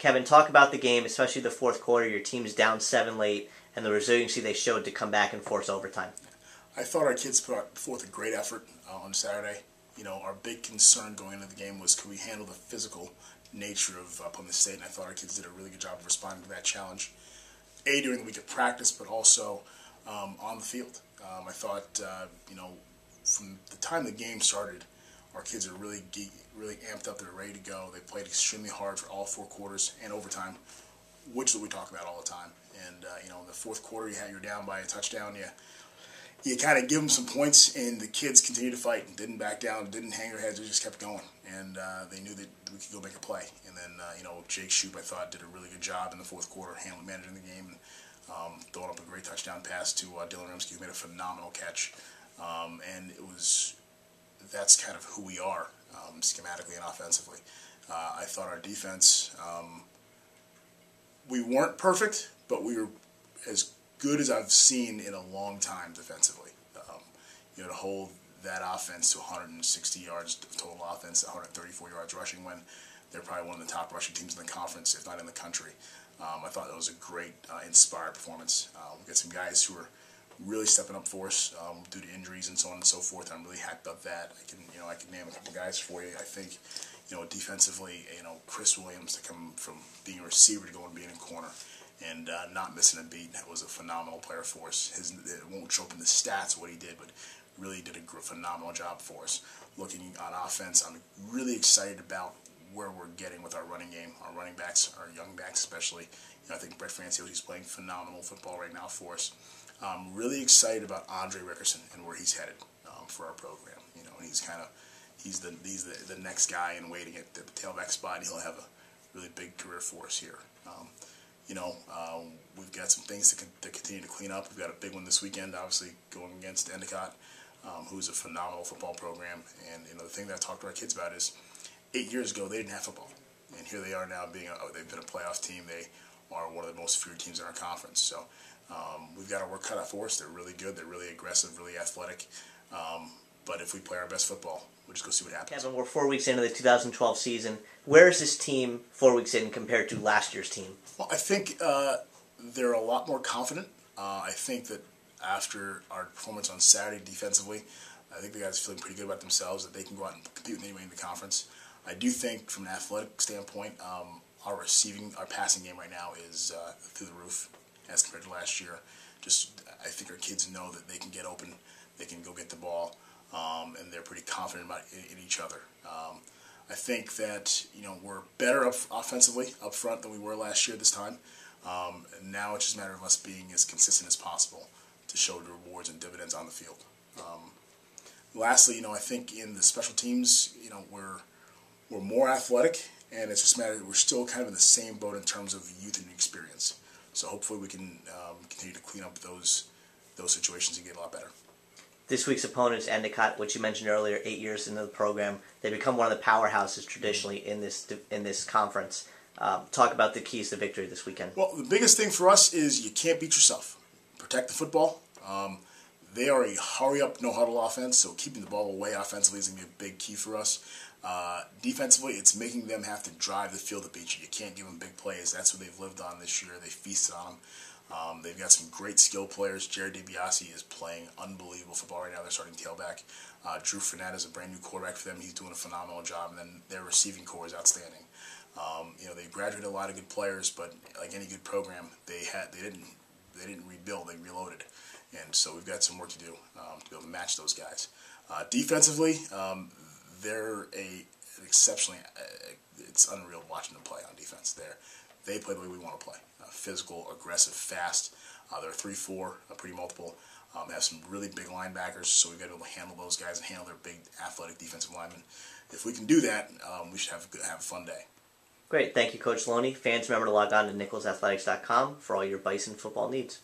Kevin, talk about the game, especially the fourth quarter. Your team's down 7 late, and the resiliency they showed to come back and force overtime. I thought our kids put forth a great effort on Saturday. Our big concern going into the game was, could we handle the physical nature of Plymouth State, and I thought our kids did a really good job of responding to that challenge. During the week of practice, but also on the field. I thought, from the time the game started, our kids are really amped up. They're ready to go. They played extremely hard for all 4 quarters and overtime, which is what we talk about all the time. And in the fourth quarter, you're down by a touchdown. You kind of give them some points, and the kids continued to fight and didn't back down, didn't hang their heads. They just kept going, and they knew that we could go make a play. And then Jake Shoup, I thought, did a really good job in the fourth quarter, managing the game, and throwing up a great touchdown pass to Dylan Rimsky, who made a phenomenal catch. And that's kind of who we are, schematically and offensively. I thought our defense, we weren't perfect, but we were as good as I've seen in a long time defensively. To hold that offense to 160 yards of total offense, 134 yards rushing, when they're probably one of the top rushing teams in the conference, if not in the country. I thought that was a great, inspired performance. We've got some guys who are really stepping up for us due to injuries and so on and so forth. I'm really happy about that. I can name a couple guys for you. I think, defensively, Chris Williams, to come from being a receiver to go and being in corner and not missing a beat, that was a phenomenal player for us. It won't show up in the stats what he did, but really did a phenomenal job for us. Looking on offense, I'm really excited about where we're getting with our running game, our running backs, our young backs especially. I think Brett Francio's, he's playing phenomenal football right now for us. I'm really excited about Andre Rickerson and where he's headed for our program. He's the next guy in waiting at the tailback spot, and he'll have a really big career for us here. We've got some things to continue to clean up. We've got a big one this weekend, obviously, going against Endicott, who's a phenomenal football program. And the thing that I talk to our kids about is 8 years ago they didn't have football, and here they are now they've been a playoff team. They are one of the most feared teams in our conference. So we've got our work cut out for us. They're really good. They're really aggressive, really athletic. But if we play our best football, we'll just go see what happens. Kevin, we're 4 weeks into the 2012 season. Where is this team 4 weeks in compared to last year's team? Well, I think they're a lot more confident. I think that after our performance on Saturday defensively, I think the guys are feeling pretty good about themselves, that they can go out and compete with anybody in the conference. I do think from an athletic standpoint, our passing game right now is through the roof as compared to last year. I think our kids know that they can get open, they can go get the ball, and they're pretty confident about in each other. I think that we're better offensively up front than we were last year this time. And now it's just a matter of us being as consistent as possible to show the rewards and dividends on the field. Lastly, I think in the special teams, we're more athletic, and it's just a matter that we're still kind of in the same boat in terms of youth and experience. So hopefully we can continue to clean up those situations and get a lot better. This week's opponent is Endicott, which you mentioned earlier, 8 years into the program. They become one of the powerhouses traditionally in this conference. Talk about the keys to victory this weekend. Well, the biggest thing for us is you can't beat yourself. Protect the football. They are a hurry-up, no-huddle offense, so keeping the ball away offensively is going to be a big key for us. Defensively, it's making them have to drive the field to beat you. You can't give them big plays. That's what they've lived on this year. They feasted on them. They've got some great skill players. Jared DiBiase is playing unbelievable football right now. They're starting tailback. Drew Fournette is a brand new quarterback for them. He's doing a phenomenal job. And then their receiving core is outstanding. They graduated a lot of good players, but like any good program, they didn't rebuild. They reloaded. And so we've got some work to do to be able to match those guys. Defensively, they're an exceptionally. It's unreal watching them play on defense. They play the way we want to play. Physical, aggressive, fast. They're 3-4, pretty multiple. They have some really big linebackers, so we've got to be able to handle those guys and handle their big, athletic defensive linemen. If we can do that, we should have a fun day. Great. Thank you, Coach Loney. Fans, remember to log on to nicholsathletics.com for all your Bison football needs.